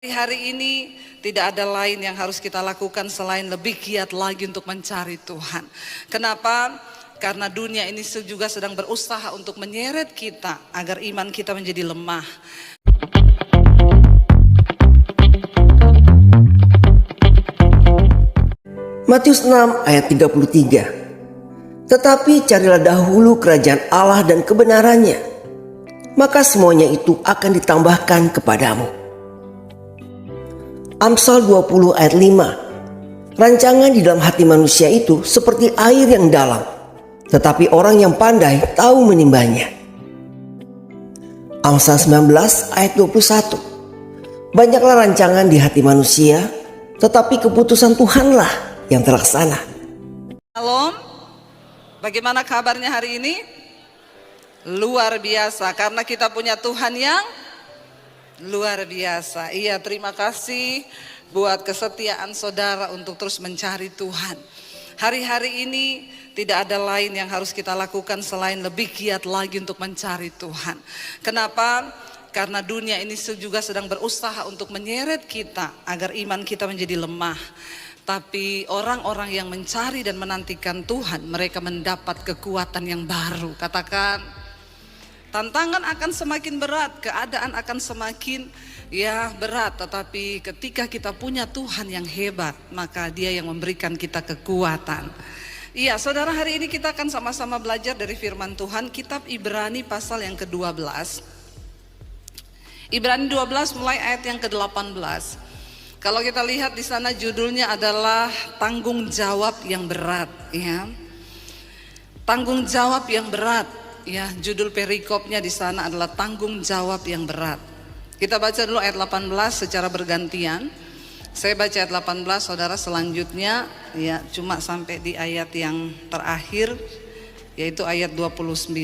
Hari ini tidak ada lain yang harus kita lakukan selain lebih giat lagi untuk mencari Tuhan. Kenapa? Karena dunia ini juga sedang berusaha untuk menyeret kita agar iman kita menjadi lemah. Matius 6 ayat 33. Tetapi carilah dahulu kerajaan Allah dan kebenarannya, maka semuanya itu akan ditambahkan kepadamu. Amsal 20 ayat 5. Rancangan di dalam hati manusia itu seperti air yang dalam, tetapi orang yang pandai tahu menimbanya. Amsal 19 ayat 21. Banyaklah rancangan di hati manusia, tetapi keputusan Tuhanlah yang terlaksana. Shalom, bagaimana kabarnya hari ini? Luar biasa, karena kita punya Tuhan yang luar biasa. Iya, terima kasih buat kesetiaan saudara untuk terus mencari Tuhan. Hari-hari ini tidak ada lain yang harus kita lakukan selain lebih giat lagi untuk mencari Tuhan. Kenapa? Karena dunia ini juga sedang berusaha untuk menyeret kita agar iman kita menjadi lemah. Tapi orang-orang yang mencari dan menantikan Tuhan, mereka mendapat kekuatan yang baru. Katakan, tantangan akan semakin berat, keadaan akan semakin berat. Tetapi ketika kita punya Tuhan yang hebat, maka Dia yang memberikan kita kekuatan. Iya, saudara, hari ini kita akan sama-sama belajar dari firman Tuhan, kitab Ibrani pasal yang ke-12. Ibrani 12 mulai ayat yang ke-18. Kalau kita lihat di sana judulnya adalah tanggung jawab yang berat, ya. Tanggung jawab yang berat. Ya, judul perikopnya di sana adalah tanggung jawab yang berat. Kita baca dulu ayat 18 secara bergantian. Saya baca ayat 18, saudara selanjutnya ya cuma sampai di ayat yang terakhir, yaitu ayat 29.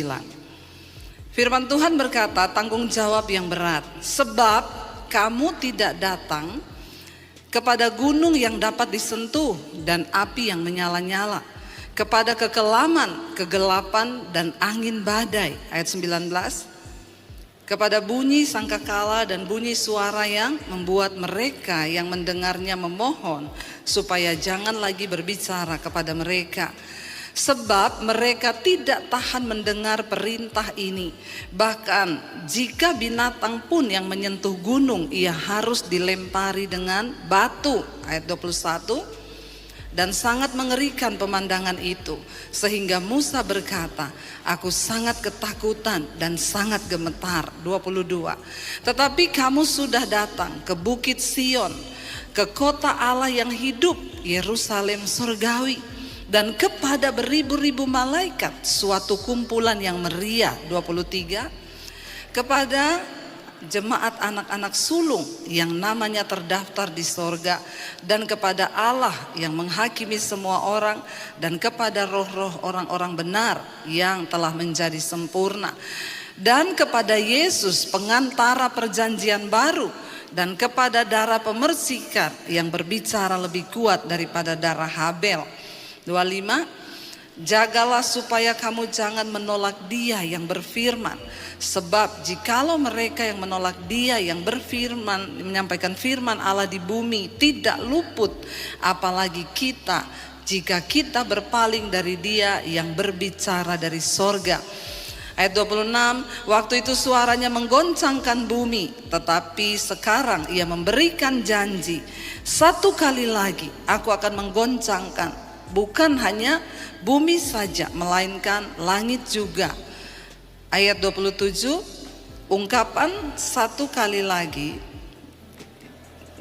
Firman Tuhan berkata, tanggung jawab yang berat. Sebab kamu tidak datang kepada gunung yang dapat disentuh dan api yang menyala-nyala, kepada kekelaman, kegelapan dan angin badai. Ayat 19. Kepada bunyi sangkakala dan bunyi suara yang membuat mereka yang mendengarnya memohon supaya jangan lagi berbicara kepada mereka. Sebab mereka tidak tahan mendengar perintah ini. Bahkan jika binatang pun yang menyentuh gunung, ia harus dilempari dengan batu. Ayat 21. Dan sangat mengerikan pemandangan itu, sehingga Musa berkata, aku sangat ketakutan dan sangat gemetar. 22. Tetapi kamu sudah datang ke Bukit Sion, ke kota Allah yang hidup, Yerusalem surgawi, dan kepada beribu-ribu malaikat, suatu kumpulan yang meriah. 23. Kepada jemaat anak-anak sulung yang namanya terdaftar di sorga, dan kepada Allah yang menghakimi semua orang, dan kepada roh-roh orang-orang benar yang telah menjadi sempurna, dan kepada Yesus pengantara perjanjian baru, dan kepada darah pemersikan yang berbicara lebih kuat daripada darah Habel. 25. Jagalah supaya kamu jangan menolak Dia yang berfirman. Sebab jikalau mereka yang menolak Dia yang berfirman, menyampaikan firman Allah di bumi, tidak luput, apalagi kita, jika kita berpaling dari Dia yang berbicara dari sorga. Ayat 26. Waktu itu suaranya menggoncangkan bumi, tetapi sekarang Ia memberikan janji, satu kali lagi aku akan menggoncangkan, bukan hanya bumi saja, melainkan langit juga. Ayat 27, ungkapan satu kali lagi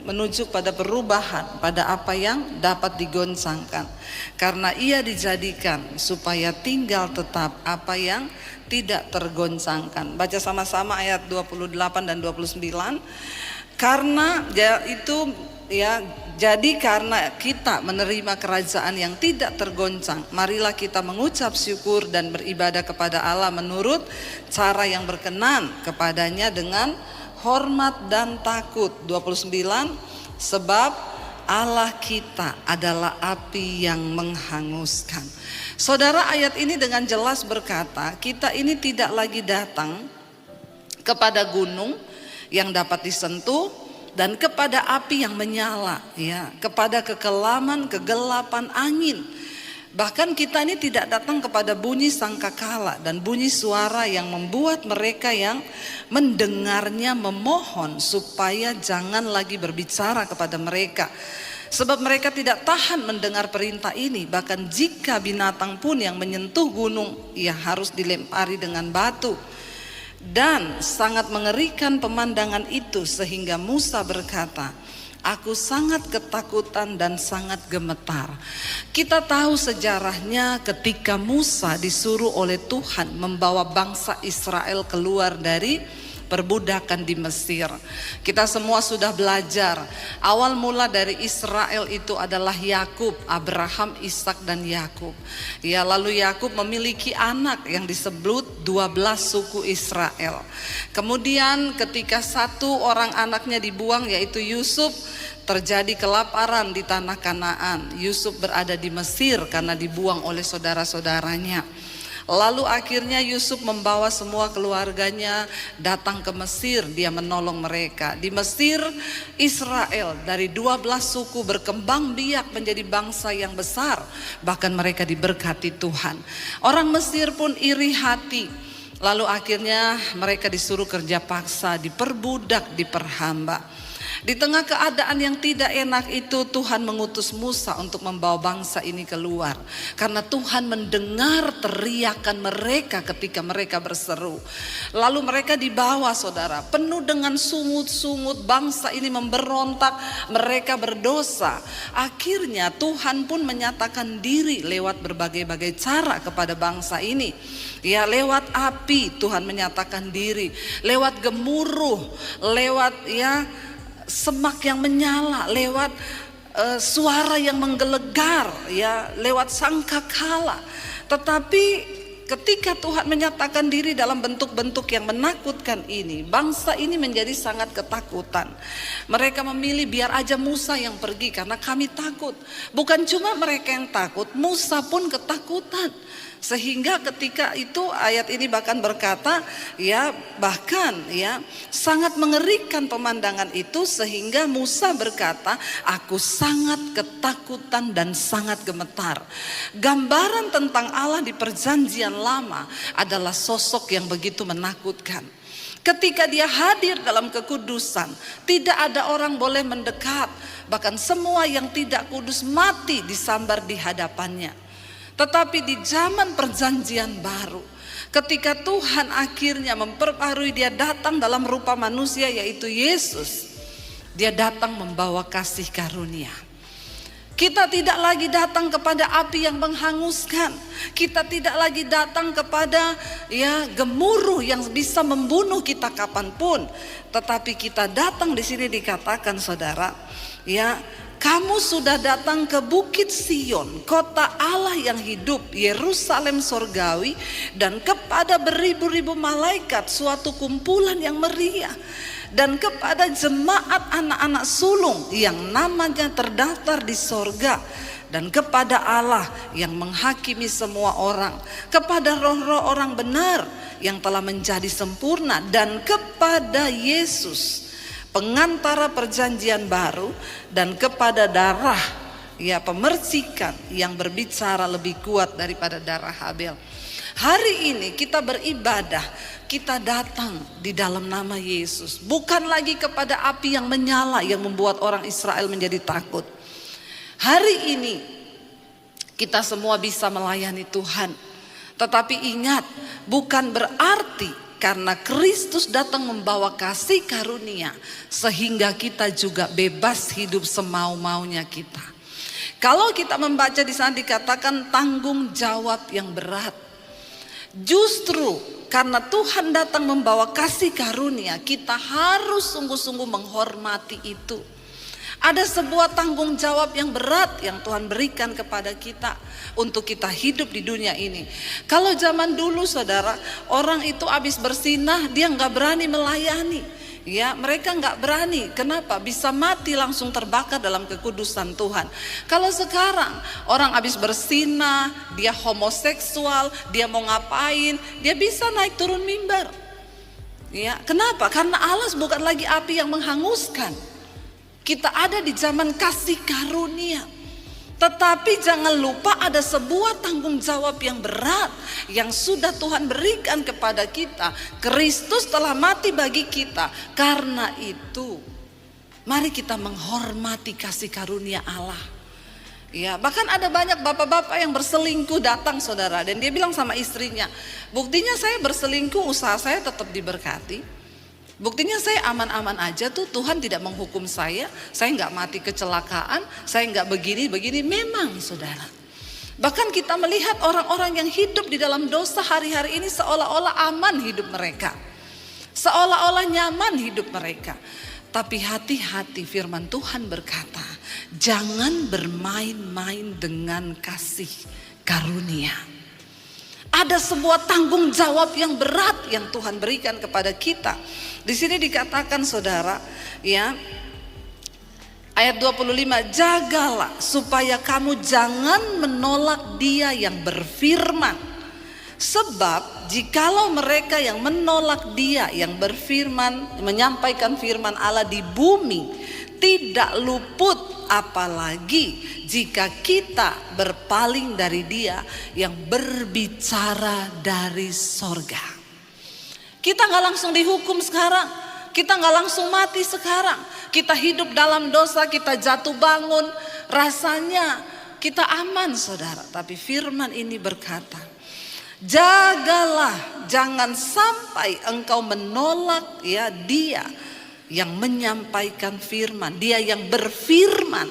menuju pada perubahan pada apa yang dapat digoncangkan, karena Ia dijadikan supaya tinggal tetap apa yang tidak tergoncangkan. Baca sama-sama ayat 28 dan 29. Karena itu jadi karena kita menerima kerajaan yang tidak tergoncang, marilah kita mengucap syukur dan beribadah kepada Allah menurut cara yang berkenan kepadanya dengan hormat dan takut. 29. Sebab Allah kita adalah api yang menghanguskan. Saudara, ayat ini dengan jelas berkata, kita ini tidak lagi datang kepada gunung yang dapat disentuh dan kepada api yang menyala, ya, kepada kegelapan angin. Bahkan kita ini tidak datang kepada bunyi sangkakala dan bunyi suara yang membuat mereka yang mendengarnya memohon supaya jangan lagi berbicara kepada mereka. Sebab mereka tidak tahan mendengar perintah ini. Bahkan jika binatang pun yang menyentuh gunung, ia harus dilempari dengan batu. Dan sangat mengerikan pemandangan itu sehingga Musa berkata, aku sangat ketakutan dan sangat gemetar. Kita tahu sejarahnya ketika Musa disuruh oleh Tuhan membawa bangsa Israel keluar dari perbudakan di Mesir. Kita semua sudah belajar. Awal mula dari Israel itu adalah Yakub, Abraham, Ishak dan Yakub. Ya, lalu Yakub memiliki anak yang disebut 12 suku Israel. Kemudian ketika satu orang anaknya dibuang yaitu Yusuf, terjadi kelaparan di tanah Kanaan. Yusuf berada di Mesir karena dibuang oleh saudara-saudaranya. Lalu akhirnya Yusuf membawa semua keluarganya datang ke Mesir. Dia menolong mereka. Di Mesir, Israel dari 12 suku berkembang biak menjadi bangsa yang besar. Bahkan mereka diberkati Tuhan. Orang Mesir pun iri hati. Lalu akhirnya mereka disuruh kerja paksa, diperbudak, diperhamba. Di tengah keadaan yang tidak enak itu, Tuhan mengutus Musa untuk membawa bangsa ini keluar. Karena Tuhan mendengar teriakan mereka ketika mereka berseru. Lalu mereka dibawa, saudara, penuh dengan sungut-sungut. Bangsa ini memberontak, mereka berdosa. Akhirnya Tuhan pun menyatakan diri lewat berbagai-bagai cara kepada bangsa ini. Ya, lewat api Tuhan menyatakan diri, lewat gemuruh, lewat semak yang menyala, lewat suara yang menggelegar, ya, lewat sangkakala. Tetapi ketika Tuhan menyatakan diri dalam bentuk-bentuk yang menakutkan ini, bangsa ini menjadi sangat ketakutan. Mereka memilih biar aja Musa yang pergi karena kami takut. Bukan cuma mereka yang takut, Musa pun ketakutan. Sehingga ketika itu ayat ini bahkan berkata, ya, bahkan ya, sangat mengerikan pemandangan itu sehingga Musa berkata, aku sangat ketakutan dan sangat gemetar. Gambaran tentang Allah di perjanjian lama adalah sosok yang begitu menakutkan. Ketika dia hadir dalam kekudusan, tidak ada orang boleh mendekat. Bahkan semua yang tidak kudus mati disambar di hadapannya. Tetapi di zaman perjanjian baru, ketika Tuhan akhirnya memperbarui, dia datang dalam rupa manusia yaitu Yesus. Dia datang membawa kasih karunia. Kita tidak lagi datang kepada api yang menghanguskan. Kita tidak lagi datang kepada gemuruh yang bisa membunuh kita kapanpun. Tetapi kita datang, di sini dikatakan, saudara, kamu sudah datang ke Bukit Sion, kota Allah yang hidup, Yerusalem sorgawi, dan kepada beribu-ribu malaikat, suatu kumpulan yang meriah, dan kepada jemaat anak-anak sulung yang namanya terdaftar di sorga, dan kepada Allah yang menghakimi semua orang, kepada roh-roh orang benar yang telah menjadi sempurna, dan kepada Yesus pengantara perjanjian baru, dan kepada darah pemercikan yang berbicara lebih kuat daripada darah Habel. Hari ini kita beribadah, kita datang di dalam nama Yesus, bukan lagi kepada api yang menyala yang membuat orang Israel menjadi takut. Hari ini kita semua bisa melayani Tuhan. Tetapi ingat, bukan berarti karena Kristus datang membawa kasih karunia sehingga kita juga bebas hidup semau-maunya kita. Kalau kita membaca di sana dikatakan tanggung jawab yang berat. Justru karena Tuhan datang membawa kasih karunia, kita harus sungguh-sungguh menghormati itu. Ada sebuah tanggung jawab yang berat yang Tuhan berikan kepada kita untuk kita hidup di dunia ini. Kalau zaman dulu, saudara, orang itu habis bersinah dia nggak berani melayani. Ya, mereka nggak berani. Kenapa? Bisa mati langsung terbakar dalam kekudusan Tuhan. Kalau sekarang orang habis bersinah, dia homoseksual, dia mau ngapain, dia bisa naik turun mimbar. Ya, kenapa? Karena Allah bukan lagi api yang menghanguskan. Kita ada di zaman kasih karunia. Tetapi jangan lupa ada sebuah tanggung jawab yang berat yang sudah Tuhan berikan kepada kita. Kristus telah mati bagi kita. Karena itu, mari kita menghormati kasih karunia Allah. Ya, bahkan ada banyak bapak-bapak yang berselingkuh datang saudara, dan dia bilang sama istrinya, buktinya saya berselingkuh, usaha saya tetap diberkati. Buktinya saya aman-aman aja tuh, Tuhan tidak menghukum saya nggak mati kecelakaan, saya nggak begini-begini. Memang saudara, bahkan kita melihat orang-orang yang hidup di dalam dosa hari-hari ini seolah-olah aman hidup mereka, seolah-olah nyaman hidup mereka. Tapi hati-hati, firman Tuhan berkata, jangan bermain-main dengan kasih karunia. Ada sebuah tanggung jawab yang berat yang Tuhan berikan kepada kita. Di sini dikatakan saudara, ya, ayat 25, jagalah supaya kamu jangan menolak Dia yang berfirman. Sebab jikalau mereka yang menolak Dia yang berfirman, menyampaikan firman Allah di bumi, tidak luput, apalagi jika kita berpaling dari Dia yang berbicara dari sorga. Kita gak langsung dihukum sekarang, kita gak langsung mati sekarang. Kita hidup dalam dosa, kita jatuh bangun, rasanya kita aman saudara. Tapi firman ini berkata, jagalah jangan sampai engkau menolak ya Dia yang menyampaikan firman, Dia yang berfirman.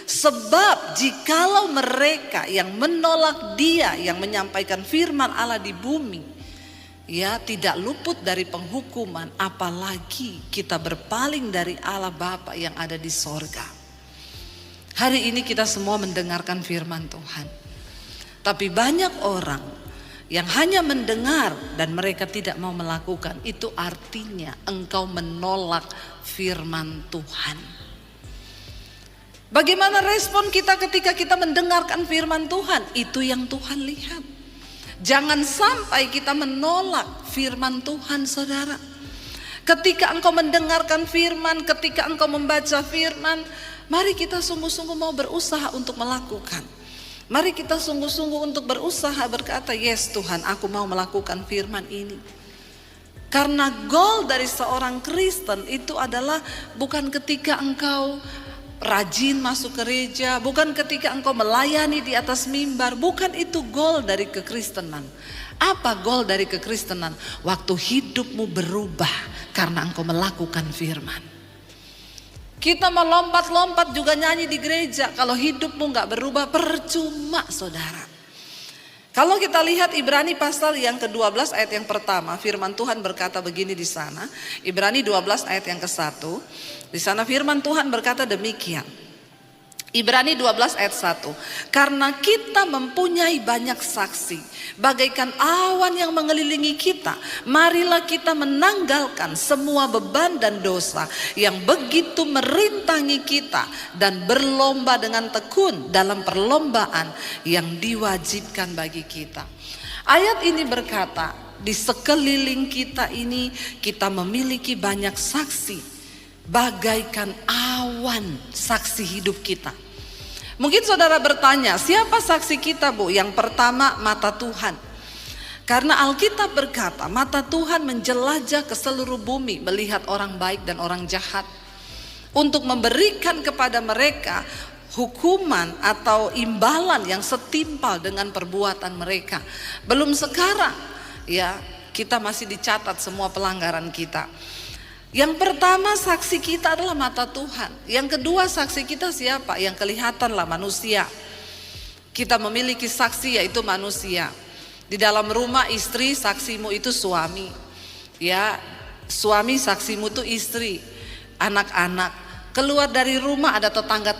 Sebab jikalau mereka yang menolak Dia yang menyampaikan firman Allah di bumi, ya tidak luput dari penghukuman, apalagi kita berpaling dari Allah Bapa yang ada di sorga. Hari ini kita semua mendengarkan firman Tuhan, tapi banyak orang yang hanya mendengar dan mereka tidak mau melakukan. Itu artinya engkau menolak firman Tuhan. Bagaimana respon kita ketika kita mendengarkan firman Tuhan? Itu yang Tuhan lihat. Jangan sampai kita menolak firman Tuhan saudara. Ketika engkau mendengarkan firman, ketika engkau membaca firman, mari kita sungguh-sungguh mau berusaha untuk melakukan. Mari kita sungguh-sungguh untuk berusaha berkata, yes Tuhan, aku mau melakukan firman ini. Karena goal dari seorang Kristen itu adalah bukan ketika engkau rajin masuk gereja, bukan ketika engkau melayani di atas mimbar, bukan itu goal dari kekristenan. Apa goal dari kekristenan? Waktu hidupmu berubah karena engkau melakukan firman. Kita melompat-lompat juga nyanyi di gereja, kalau hidupmu gak berubah percuma saudara. Kalau kita lihat Ibrani pasal yang ke-12 ayat yang pertama, firman Tuhan berkata begini di sana. Ibrani 12 ayat yang ke-1. Di sana firman Tuhan berkata demikian. Ibrani 12 ayat 1. Karena kita mempunyai banyak saksi, bagaikan awan yang mengelilingi kita, marilah kita menanggalkan semua beban dan dosa yang begitu merintangi kita, dan berlomba dengan tekun dalam perlombaan yang diwajibkan bagi kita. Ayat ini berkata, di sekeliling kita ini kita memiliki banyak saksi, bagaikan awan saksi hidup kita. Mungkin saudara bertanya, siapa saksi kita Bu? Yang pertama, mata Tuhan. Karena Alkitab berkata, mata Tuhan menjelajah ke seluruh bumi, melihat orang baik dan orang jahat, untuk memberikan kepada mereka hukuman atau imbalan yang setimpal dengan perbuatan mereka. Belum sekarang ya, kita masih dicatat semua pelanggaran kita. Yang pertama, saksi kita adalah mata Tuhan. Yang kedua, saksi kita siapa? Yang kelihatanlah manusia. Kita memiliki saksi, yaitu manusia. Di dalam rumah, istri saksimu itu suami. Ya, suami saksimu itu istri, anak-anak. Keluar dari rumah ada tetangga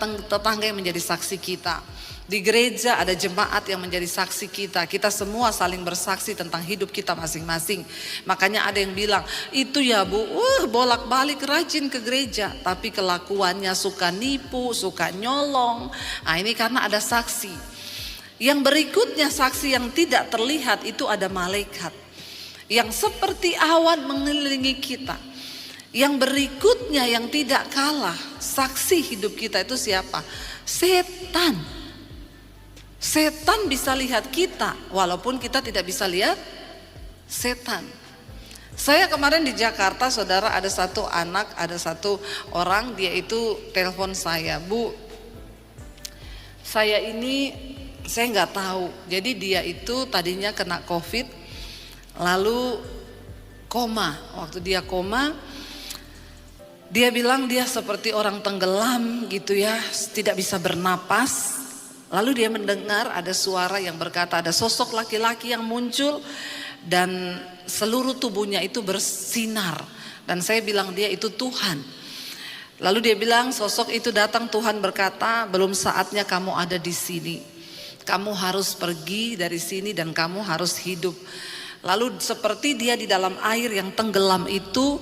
yang menjadi saksi kita. Di gereja ada jemaat yang menjadi saksi kita. Kita semua saling bersaksi tentang hidup kita masing-masing. Makanya ada yang bilang, itu ya Bu, bolak-balik rajin ke gereja, tapi kelakuannya suka nipu, suka nyolong. Nah, ini karena ada saksi. Yang berikutnya, saksi yang tidak terlihat, itu ada malaikat yang seperti awan mengelilingi kita. Yang berikutnya yang tidak kalah, saksi hidup kita itu siapa? Setan. Setan bisa lihat kita walaupun kita tidak bisa lihat setan. Saya kemarin di Jakarta, saudara, ada satu orang, dia itu telepon saya, Bu, saya nggak tahu. Jadi dia itu tadinya kena COVID, lalu koma. Waktu dia koma, dia bilang dia seperti orang tenggelam gitu ya, tidak bisa bernapas. Lalu dia mendengar ada suara yang berkata, ada sosok laki-laki yang muncul dan seluruh tubuhnya itu bersinar. Dan saya bilang dia itu Tuhan. Lalu dia bilang sosok itu datang, Tuhan berkata, belum saatnya kamu ada di sini. Kamu harus pergi dari sini dan kamu harus hidup. Lalu seperti dia di dalam air yang tenggelam itu,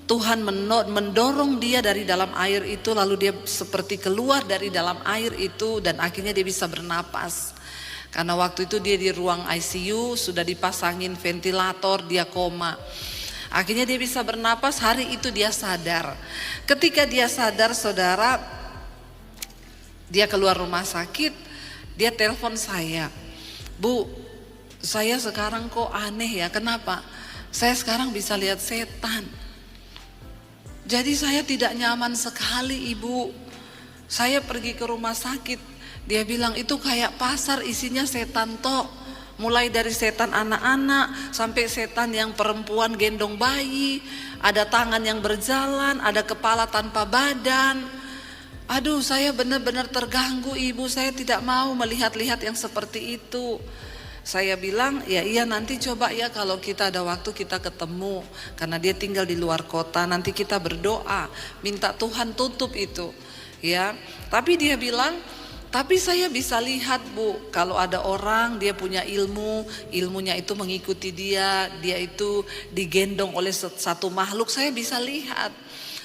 Tuhan mendorong dia dari dalam air itu, lalu dia seperti keluar dari dalam air itu dan akhirnya dia bisa bernapas. Karena waktu itu dia di ruang ICU, sudah dipasangin ventilator, dia koma. Akhirnya dia bisa bernapas, hari itu dia sadar. Ketika dia sadar, saudara, dia keluar rumah sakit, dia telepon saya, Bu, saya sekarang kok aneh ya, kenapa? Saya sekarang bisa lihat setan. Jadi saya tidak nyaman sekali, Ibu. Saya pergi ke rumah sakit, dia bilang itu kayak pasar isinya setan tok. Mulai dari setan anak-anak sampai setan yang perempuan gendong bayi, ada tangan yang berjalan, ada kepala tanpa badan. Aduh, saya benar-benar terganggu, Ibu. Saya tidak mau melihat-lihat yang seperti itu. Saya bilang, ya iya, nanti coba ya kalau kita ada waktu kita ketemu. Karena dia tinggal di luar kota, nanti kita berdoa, minta Tuhan tutup itu. Ya, tapi dia bilang, tapi saya bisa lihat, Bu, kalau ada orang dia punya ilmunya itu mengikuti dia itu digendong oleh satu makhluk, saya bisa lihat.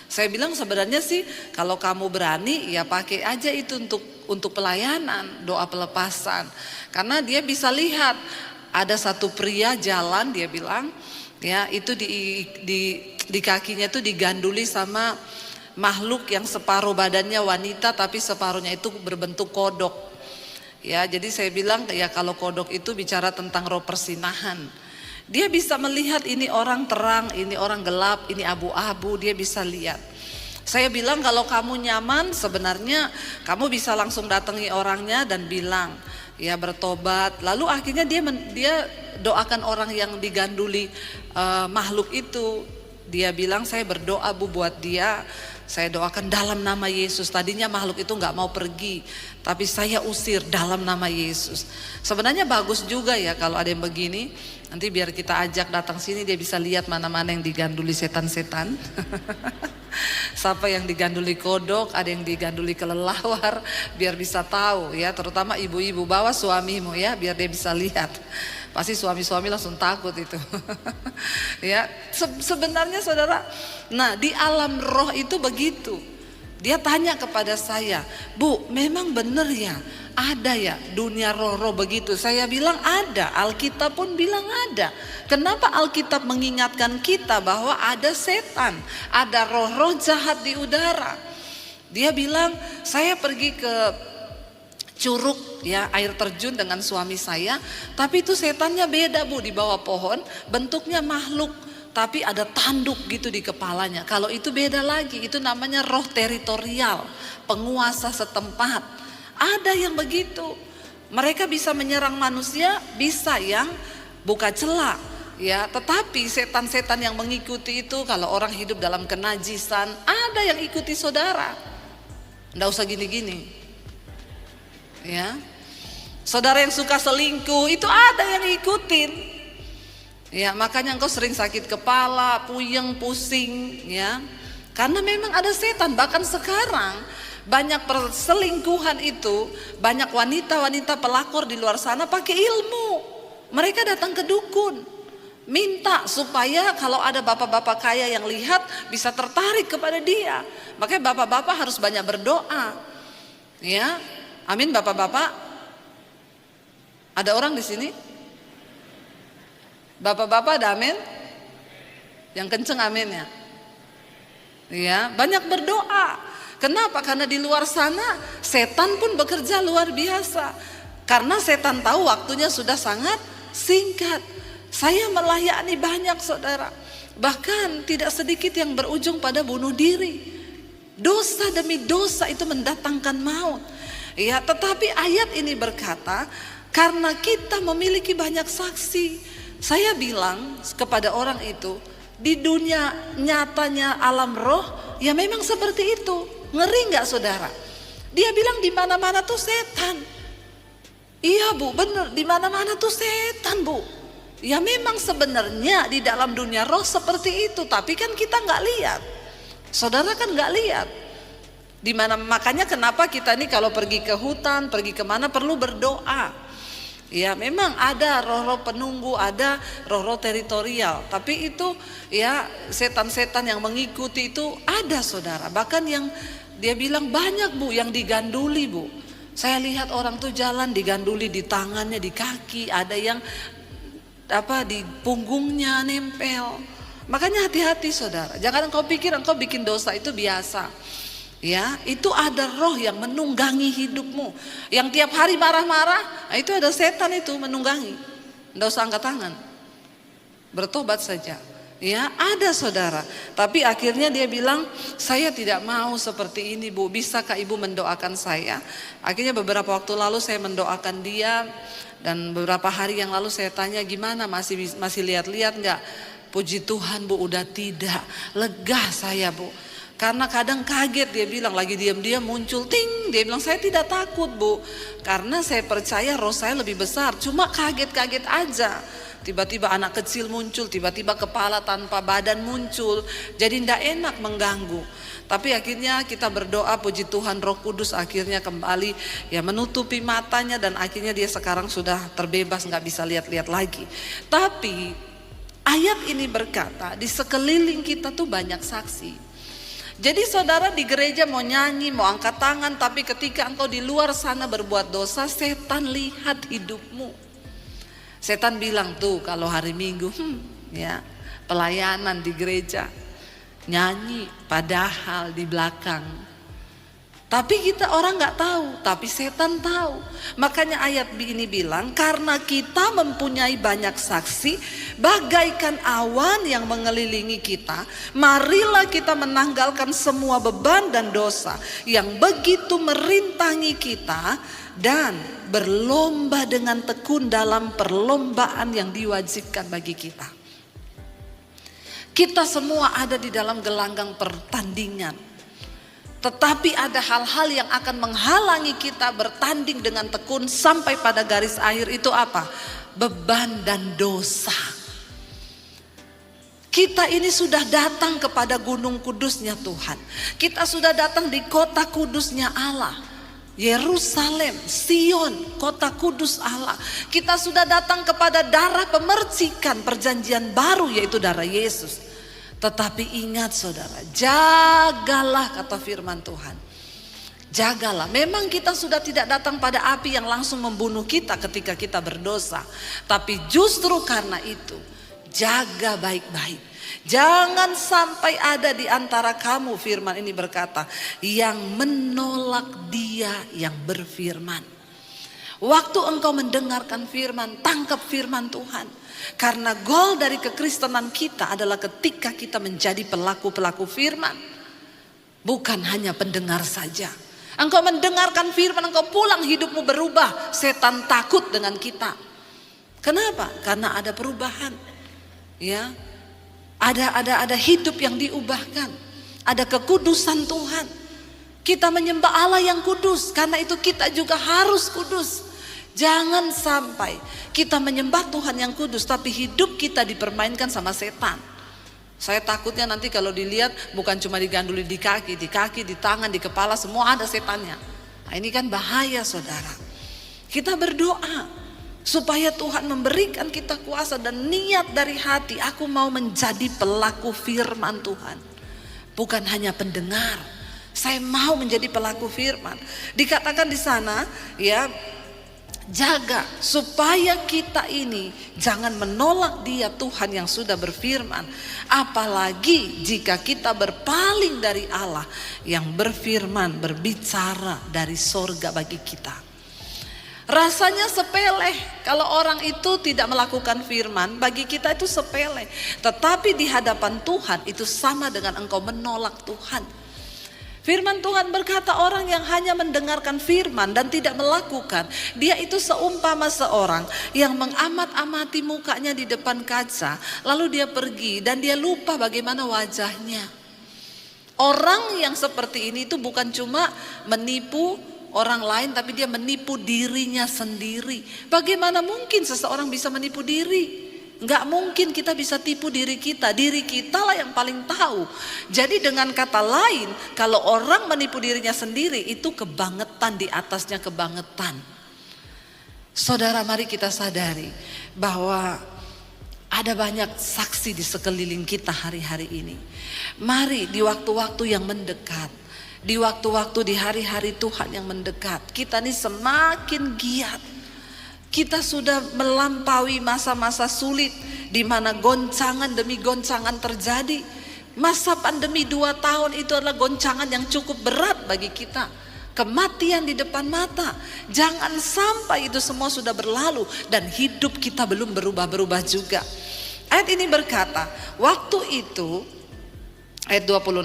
Saya bilang sebenarnya sih kalau kamu berani ya pakai aja itu untuk pelayanan, doa pelepasan. Karena dia bisa lihat ada satu pria jalan, dia bilang ya itu di kakinya itu diganduli sama makhluk yang separuh badannya wanita tapi separuhnya itu berbentuk kodok. Ya, jadi saya bilang ya kalau kodok itu bicara tentang roh persinahan. Dia bisa melihat ini orang terang, ini orang gelap, ini abu-abu, dia bisa lihat. Saya bilang kalau kamu nyaman sebenarnya kamu bisa langsung datangi orangnya dan bilang ya bertobat. Lalu akhirnya dia doakan orang yang diganduli makhluk itu. Dia bilang saya berdoa, Bu, buat dia. Saya doakan dalam nama Yesus. Tadinya makhluk itu gak mau pergi, tapi saya usir dalam nama Yesus. Sebenarnya bagus juga ya kalau ada yang begini. Nanti biar kita ajak datang sini, dia bisa lihat mana-mana yang diganduli setan-setan. Siapa yang diganduli kodok, ada yang diganduli kelelawar, biar bisa tahu ya. Terutama ibu-ibu, bawa suamimu ya, biar dia bisa lihat. Pasti suami-suami langsung takut itu. Ya, sebenarnya saudara, nah di alam roh itu begitu. Dia tanya kepada saya, Bu, memang benar ya, ada ya dunia roh-roh begitu? Saya bilang ada, Alkitab pun bilang ada. Kenapa Alkitab mengingatkan kita bahwa ada setan, ada roh-roh jahat di udara? Dia bilang, saya pergi ke Curug ya, air terjun dengan suami saya, tapi itu setannya beda, Bu, di bawah pohon, bentuknya makhluk, tapi ada tanduk gitu di kepalanya. Kalau itu beda lagi, itu namanya roh teritorial, penguasa setempat. Ada yang begitu, mereka bisa menyerang manusia, bisa yang buka celah ya. Tetapi setan-setan yang mengikuti itu, kalau orang hidup dalam kenajisan, ada yang ikuti saudara. Nggak usah gini-gini ya. Saudara yang suka selingkuh itu ada yang ikutin ya, makanya engkau sering sakit kepala, puyeng, pusing ya, karena memang ada setan. Bahkan sekarang banyak perselingkuhan itu, banyak wanita-wanita pelakor di luar sana pakai ilmu. Mereka datang ke dukun, minta supaya kalau ada bapak-bapak kaya yang lihat bisa tertarik kepada dia. Makanya bapak-bapak harus banyak berdoa ya. Amin, bapak-bapak. Ada orang di sini? Bapak-bapak ada amin? Yang kenceng amin ya. Ya, banyak berdoa. Kenapa? Karena di luar sana setan pun bekerja luar biasa. Karena setan tahu waktunya sudah sangat singkat. Saya melayani banyak saudara. Bahkan tidak sedikit yang berujung pada bunuh diri. Dosa demi dosa itu mendatangkan maut. Ya, tetapi ayat ini berkata, karena kita memiliki banyak saksi. Saya bilang kepada orang itu, di dunia nyatanya alam roh, ya memang seperti itu. Ngeri nggak saudara? Dia bilang di mana-mana tuh setan. Iya bu, bener, di mana-mana tuh setan bu. Ya memang sebenarnya di dalam dunia roh seperti itu, tapi kan kita nggak lihat. Saudara kan nggak lihat. Makanya kenapa kita ini kalau pergi ke hutan, pergi kemana perlu berdoa. Ya memang ada roh-roh penunggu, ada roh-roh teritorial. Tapi itu ya setan-setan yang mengikuti itu ada saudara. Bahkan yang dia bilang banyak bu yang diganduli bu. Saya lihat orang tuh jalan diganduli di tangannya, di kaki. Ada yang di punggungnya nempel. Makanya hati-hati saudara. Jangan engkau pikir engkau bikin dosa itu biasa. Ya, itu ada roh yang menunggangi hidupmu. Yang tiap hari marah-marah, itu ada setan itu menunggangi. Nggak usah angkat tangan. Bertobat saja. Ya, ada saudara. Tapi akhirnya dia bilang, saya tidak mau seperti ini bu. Bisakah ibu mendoakan saya? Akhirnya beberapa waktu lalu saya mendoakan dia. Dan beberapa hari yang lalu saya tanya, gimana masih lihat-lihat nggak? Puji Tuhan bu, udah tidak. Lega saya bu. Karena kadang kaget, dia bilang lagi diam-diam muncul ting, dia bilang saya tidak takut bu, karena saya percaya roh saya lebih besar, cuma kaget-kaget aja. Tiba-tiba anak kecil muncul, tiba-tiba kepala tanpa badan muncul, jadi tidak enak mengganggu. Tapi akhirnya kita berdoa, puji Tuhan Roh Kudus akhirnya kembali ya menutupi matanya, dan akhirnya dia sekarang sudah terbebas, nggak bisa lihat-lihat lagi. Tapi ayat ini berkata di sekeliling kita tuh banyak saksi. Jadi saudara di gereja mau nyanyi, mau angkat tangan, tapi ketika engkau di luar sana berbuat dosa, setan lihat hidupmu. Setan bilang tuh kalau hari Minggu, ya pelayanan di gereja, nyanyi, padahal di belakang. Tapi kita orang nggak tahu, tapi setan tahu. Makanya ayat ini bilang, karena kita mempunyai banyak saksi, bagaikan awan yang mengelilingi kita, marilah kita menanggalkan semua beban dan dosa yang begitu merintangi kita, dan berlomba dengan tekun dalam perlombaan yang diwajibkan bagi kita. Kita semua ada di dalam gelanggang pertandingan. Tetapi ada hal-hal yang akan menghalangi kita bertanding dengan tekun sampai pada garis akhir. Itu apa? Beban dan dosa. Kita ini sudah datang kepada gunung kudusnya Tuhan. Kita sudah datang di kota kudusnya Allah. Yerusalem, Sion, kota kudus Allah. Kita sudah datang kepada darah pemercikan perjanjian baru, yaitu darah Yesus. Tetapi ingat saudara, jagalah kata firman Tuhan. Jagalah, memang kita sudah tidak datang pada api yang langsung membunuh kita ketika kita berdosa. Tapi justru karena itu, jaga baik-baik. Jangan sampai ada di antara kamu, firman ini berkata, yang menolak dia yang berfirman. Waktu engkau mendengarkan firman, tangkap firman Tuhan. Karena goal dari kekristenan kita adalah ketika kita menjadi pelaku-pelaku firman. Bukan hanya pendengar saja. Engkau mendengarkan firman, engkau pulang hidupmu berubah. Setan takut dengan kita. Kenapa? Karena ada perubahan. Ya, ada hidup yang diubahkan. Ada kekudusan Tuhan. Kita menyembah Allah yang kudus. Karena itu kita juga harus kudus. Jangan sampai kita menyembah Tuhan yang kudus, tapi hidup kita dipermainkan sama setan. Saya takutnya nanti kalau dilihat bukan cuma diganduli di kaki, di tangan, di kepala, semua ada setannya. Nah, ini kan bahaya saudara. Kita berdoa supaya Tuhan memberikan kita kuasa dan niat dari hati. Aku mau menjadi pelaku firman Tuhan, bukan hanya pendengar. Saya mau menjadi pelaku firman. Dikatakan di sana, ya. Jaga supaya kita ini jangan menolak Dia Tuhan yang sudah berfirman. Apalagi jika kita berpaling dari Allah yang berfirman, berbicara dari sorga bagi kita. Rasanya sepele kalau orang itu tidak melakukan firman, bagi kita itu sepele. Tetapi di hadapan Tuhan itu sama dengan engkau menolak Tuhan. Firman Tuhan berkata orang yang hanya mendengarkan firman dan tidak melakukan, dia itu seumpama seorang yang mengamat-amati mukanya di depan kaca, lalu dia pergi dan dia lupa bagaimana wajahnya. Orang yang seperti ini itu bukan cuma menipu orang lain, tapi dia menipu dirinya sendiri. Bagaimana mungkin seseorang bisa menipu diri? Enggak mungkin kita bisa tipu diri kita. Diri kita lah yang paling tahu. Jadi dengan kata lain, kalau orang menipu dirinya sendiri, itu kebangetan di atasnya kebangetan. Saudara, mari kita sadari bahwa ada banyak saksi di sekeliling kita hari-hari ini. Mari di waktu-waktu yang mendekat, di waktu-waktu di hari-hari Tuhan yang mendekat, kita ini semakin giat. Kita sudah melampaui masa-masa sulit di mana goncangan demi goncangan terjadi. Masa pandemi 2 tahun itu adalah goncangan yang cukup berat bagi kita. Kematian di depan mata. Jangan sampai itu semua sudah berlalu dan hidup kita belum berubah-berubah juga. Ayat ini berkata, waktu itu, ayat 26,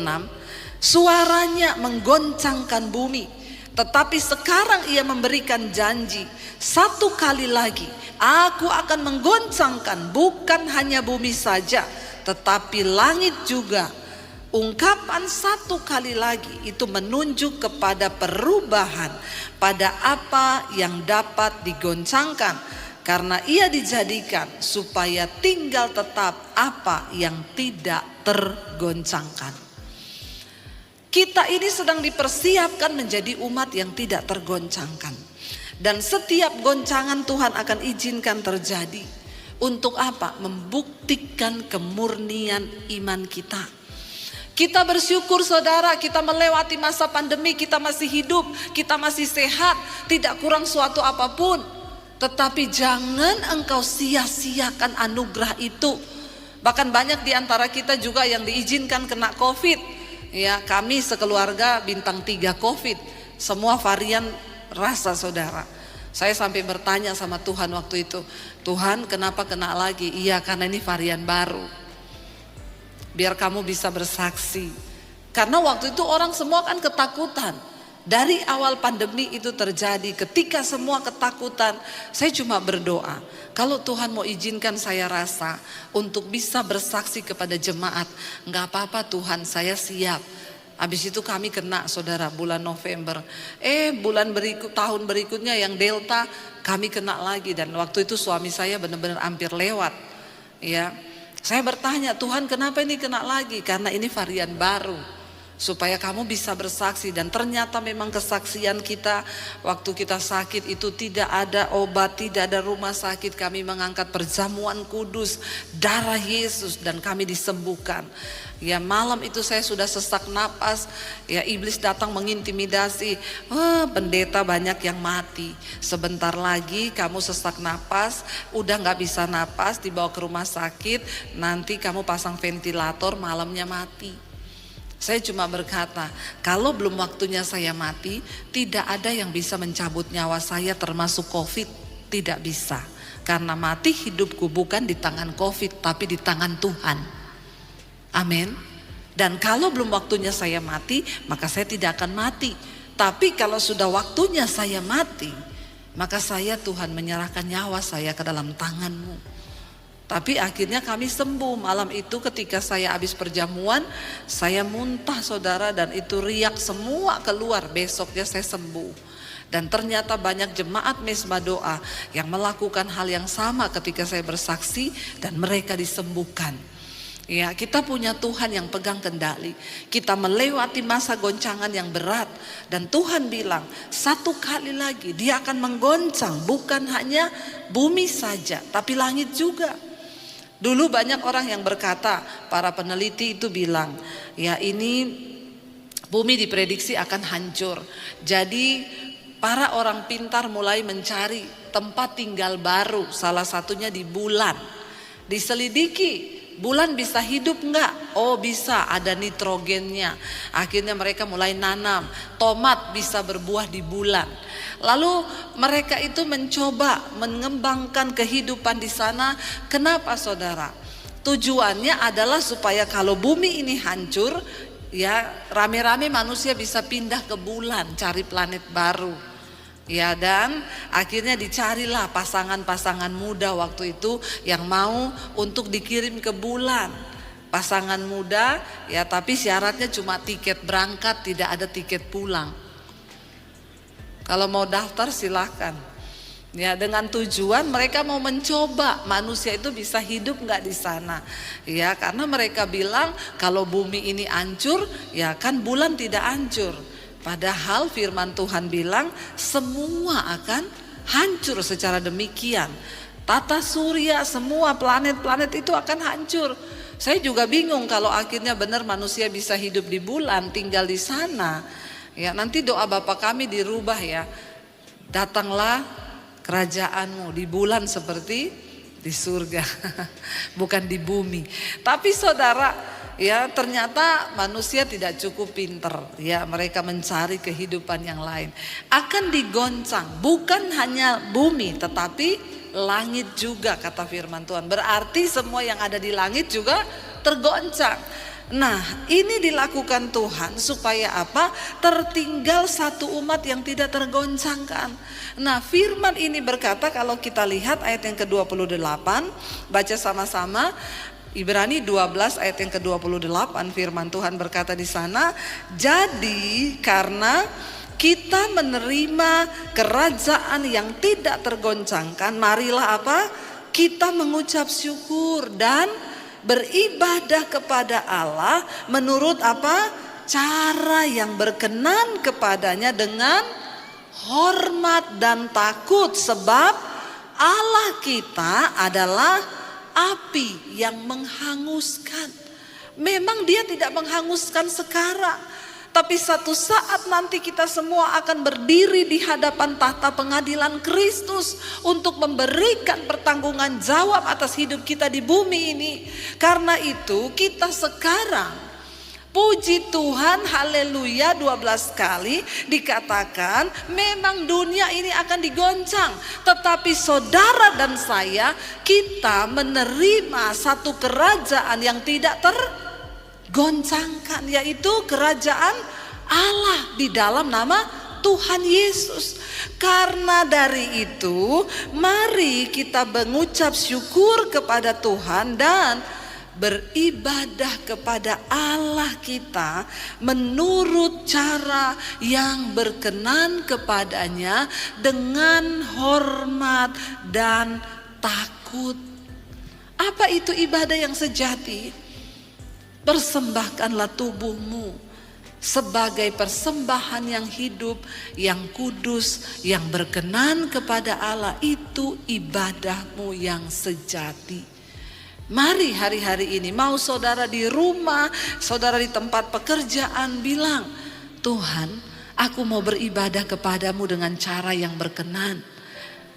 suaranya menggoncangkan bumi. Tetapi sekarang ia memberikan janji, 1 kali lagi aku akan menggoncangkan bukan hanya bumi saja, tetapi langit juga. Ungkapan 1 kali lagi itu menunjuk kepada perubahan pada apa yang dapat digoncangkan. Karena ia dijadikan supaya tinggal tetap apa yang tidak tergoncangkan. Kita ini sedang dipersiapkan menjadi umat yang tidak tergoncangkan. Dan setiap goncangan Tuhan akan izinkan terjadi. Untuk apa? Membuktikan kemurnian iman kita. Kita bersyukur saudara, kita melewati masa pandemi, kita masih hidup, kita masih sehat, tidak kurang suatu apapun. Tetapi jangan engkau sia-siakan anugerah itu. Bahkan banyak di antara kita juga yang diizinkan kena COVID. Ya, kami sekeluarga bintang 3 COVID, semua varian rasa saudara. Saya sampai bertanya sama Tuhan waktu itu, Tuhan kenapa kena lagi? Iya, karena ini varian baru. Biar kamu bisa bersaksi. Karena waktu itu orang semua kan ketakutan. Dari awal pandemi itu terjadi, ketika semua ketakutan, saya cuma berdoa. Kalau Tuhan mau izinkan saya rasa untuk bisa bersaksi kepada jemaat, nggak apa-apa Tuhan, saya siap. Habis itu kami kena saudara bulan November. Bulan tahun berikutnya yang Delta kami kena lagi, dan waktu itu suami saya benar-benar hampir lewat. Ya, saya bertanya Tuhan kenapa ini kena lagi? Karena ini varian baru. Supaya kamu bisa bersaksi, dan ternyata memang kesaksian kita waktu kita sakit itu tidak ada obat, tidak ada rumah sakit. Kami mengangkat perjamuan kudus, darah Yesus, dan kami disembuhkan. Ya, malam itu saya sudah sesak napas. Ya, iblis datang mengintimidasi. Pendeta banyak yang mati. Sebentar lagi kamu sesak napas, udah gak bisa napas, dibawa ke rumah sakit. Nanti kamu pasang ventilator, malamnya mati. Saya cuma berkata, kalau belum waktunya saya mati, tidak ada yang bisa mencabut nyawa saya termasuk COVID. Tidak bisa. Karena mati hidupku bukan di tangan COVID, tapi di tangan Tuhan. Amin. Dan kalau belum waktunya saya mati, maka saya tidak akan mati. Tapi kalau sudah waktunya saya mati, maka saya Tuhan menyerahkan nyawa saya ke dalam tangan-Mu. Tapi akhirnya kami sembuh. Malam itu ketika saya habis perjamuan, saya muntah saudara, dan itu riak semua keluar. Besoknya saya sembuh. Dan ternyata banyak jemaat Mesbah Doa yang melakukan hal yang sama ketika saya bersaksi, dan mereka disembuhkan. Ya, kita punya Tuhan yang pegang kendali. Kita melewati masa goncangan yang berat, dan Tuhan bilang 1 kali lagi Dia akan menggoncang bukan hanya bumi saja, tapi langit juga. Dulu banyak orang yang berkata, para peneliti itu bilang, ya ini bumi diprediksi akan hancur. Jadi para orang pintar mulai mencari tempat tinggal baru, salah satunya di bulan. Diselidiki, bulan bisa hidup enggak? Oh bisa, ada nitrogennya. Akhirnya mereka mulai nanam, tomat bisa berbuah di bulan. Lalu mereka itu mencoba mengembangkan kehidupan di sana. Kenapa saudara? Tujuannya adalah supaya kalau bumi ini hancur, ya rame-rame manusia bisa pindah ke bulan, cari planet baru. Ya, dan akhirnya dicarilah pasangan-pasangan muda waktu itu yang mau untuk dikirim ke bulan. Pasangan muda ya, tapi syaratnya cuma tiket berangkat, tidak ada tiket pulang. Kalau mau daftar silahkan. Ya, dengan tujuan mereka mau mencoba manusia itu bisa hidup nggak di sana. Ya, karena mereka bilang kalau bumi ini hancur, ya kan bulan tidak hancur. Padahal firman Tuhan bilang semua akan hancur secara demikian. Tata surya, semua planet-planet itu akan hancur. Saya juga bingung kalau akhirnya benar manusia bisa hidup di bulan, tinggal di sana. Ya, nanti doa Bapa kami dirubah ya. Datanglah kerajaanmu di bulan seperti di surga. Bukan di bumi. Tapi saudara, ya ternyata manusia tidak cukup pinter, ya mereka mencari kehidupan yang lain. Akan digoncang bukan hanya bumi tetapi langit juga, kata firman Tuhan. Berarti semua yang ada di langit juga tergoncang. Nah, ini dilakukan Tuhan supaya apa? Tertinggal satu umat yang tidak tergoncangkan. Nah, firman ini berkata, kalau kita lihat ayat yang ke-28, baca sama-sama. Ibrani 12 ayat yang ke-28, firman Tuhan berkata di sana, jadi karena kita menerima kerajaan yang tidak tergoncangkan, marilah apa? Kita mengucap syukur dan beribadah kepada Allah menurut apa? Cara yang berkenan kepadanya dengan hormat dan takut, sebab Allah kita adalah api yang menghanguskan. Memang dia tidak menghanguskan sekarang, tapi satu saat nanti kita semua akan berdiri di hadapan tahta pengadilan Kristus untuk memberikan pertanggungan jawab atas hidup kita di bumi ini. Karena itu kita sekarang, puji Tuhan, haleluya, 12 kali dikatakan memang dunia ini akan digoncang. Tetapi saudara dan saya, kita menerima satu kerajaan yang tidak tergoncangkan, yaitu kerajaan Allah di dalam nama Tuhan Yesus. Karena dari itu, mari kita mengucap syukur kepada Tuhan dan beribadah kepada Allah kita menurut cara yang berkenan kepadanya dengan hormat dan takut. Apa itu ibadah yang sejati? Persembahkanlah tubuhmu sebagai persembahan yang hidup, yang kudus, yang berkenan kepada Allah. Itu ibadahmu yang sejati. Mari hari-hari ini, mau saudara di rumah, saudara di tempat pekerjaan, bilang, Tuhan, aku mau beribadah kepadamu dengan cara yang berkenan.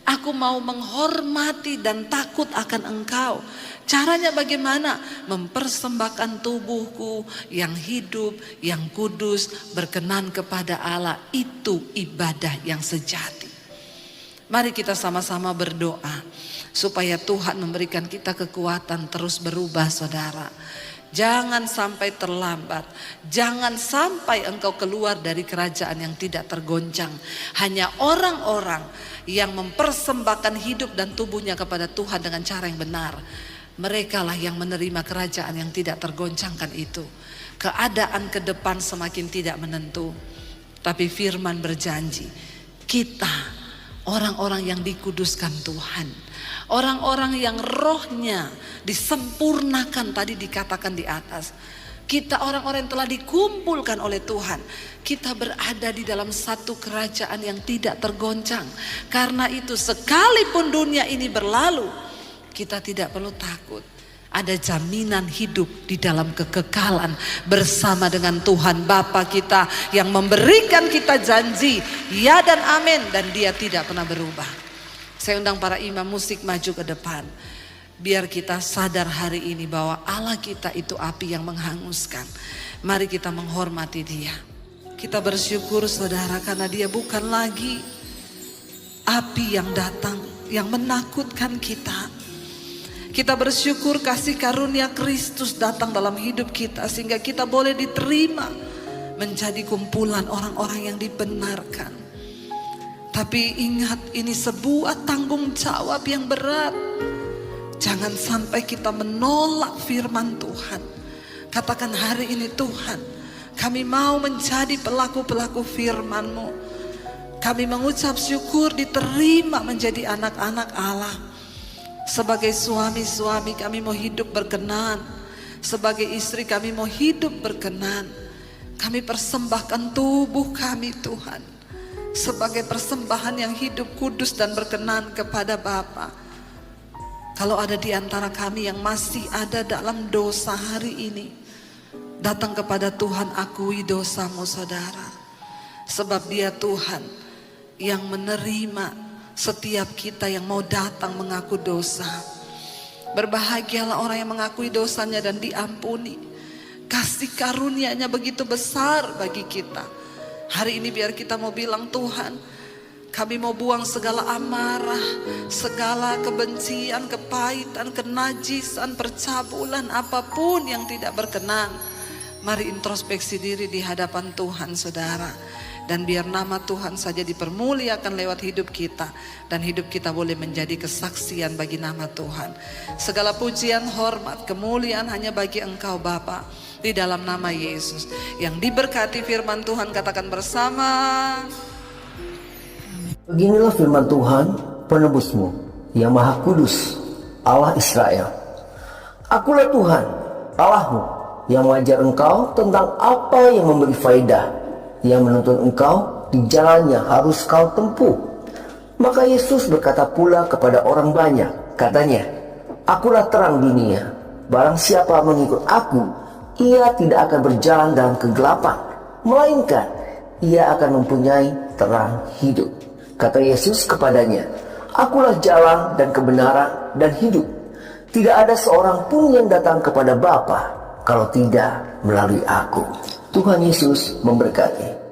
Aku mau menghormati dan takut akan Engkau. Caranya bagaimana? Mempersembahkan tubuhku yang hidup, yang kudus, berkenan kepada Allah. Itu ibadah yang sejati. Mari kita sama-sama berdoa supaya Tuhan memberikan kita kekuatan terus berubah, saudara. Jangan sampai terlambat. Jangan sampai engkau keluar dari kerajaan yang tidak tergoncang. Hanya orang-orang yang mempersembahkan hidup dan tubuhnya kepada Tuhan dengan cara yang benar, mereka lah yang menerima kerajaan yang tidak tergoncangkan itu. Keadaan ke depan semakin tidak menentu. Tapi firman berjanji, kita orang-orang yang dikuduskan Tuhan, orang-orang yang rohnya disempurnakan, tadi dikatakan di atas. Kita orang-orang yang telah dikumpulkan oleh Tuhan. Kita berada di dalam satu kerajaan yang tidak tergoncang. Karena itu sekalipun dunia ini berlalu, kita tidak perlu takut. Ada jaminan hidup di dalam kekekalan bersama dengan Tuhan Bapa kita yang memberikan kita janji ya dan amin, dan Dia tidak pernah berubah. Saya undang para imam musik maju ke depan. Biar kita sadar hari ini bahwa Allah kita itu api yang menghanguskan. Mari kita menghormati Dia. Kita bersyukur saudara, karena Dia bukan lagi api yang datang yang menakutkan kita. Kita bersyukur kasih karunia Kristus datang dalam hidup kita sehingga kita boleh diterima menjadi kumpulan orang-orang yang dibenarkan. Tapi ingat, ini sebuah tanggung jawab yang berat. Jangan sampai kita menolak firman Tuhan. Katakan hari ini, Tuhan, kami mau menjadi pelaku-pelaku firman-Mu. Kami mengucap syukur diterima menjadi anak-anak Allah. Sebagai suami-suami kami mau hidup berkenan. Sebagai istri kami mau hidup berkenan. Kami persembahkan tubuh kami Tuhan sebagai persembahan yang hidup kudus dan berkenan kepada Bapa. Kalau ada di antara kami yang masih ada dalam dosa hari ini, datang kepada Tuhan, akui dosamu saudara. Sebab Dia Tuhan yang menerima setiap kita yang mau datang mengaku dosa. Berbahagialah orang yang mengakui dosanya dan diampuni. Kasih karunia-Nya begitu besar bagi kita. Hari ini biar kita mau bilang, Tuhan, kami mau buang segala amarah, segala kebencian, kepahitan, kenajisan, percabulan, apapun yang tidak berkenan. Mari introspeksi diri di hadapan Tuhan saudara. Dan biar nama Tuhan saja dipermuliakan lewat hidup kita. Dan hidup kita boleh menjadi kesaksian bagi nama Tuhan. Segala pujian, hormat, kemuliaan hanya bagi Engkau Bapa. Di dalam nama Yesus. Yang diberkati firman Tuhan, katakan bersama. Beginilah firman Tuhan, penebusmu, yang maha kudus, Allah Israel. Akulah Tuhan, Allahmu, yang mengajar engkau tentang apa yang memberi faedah, yang menuntun engkau di jalan yang harus kau tempuh. Maka Yesus berkata pula kepada orang banyak, katanya, Akulah terang dunia, barang siapa mengikut aku, ia tidak akan berjalan dalam kegelapan, melainkan ia akan mempunyai terang hidup. Kata Yesus kepadanya, Akulah jalan dan kebenaran dan hidup. Tidak ada seorang pun yang datang kepada Bapa kalau tidak melalui aku. Tuhan Yesus memberkati.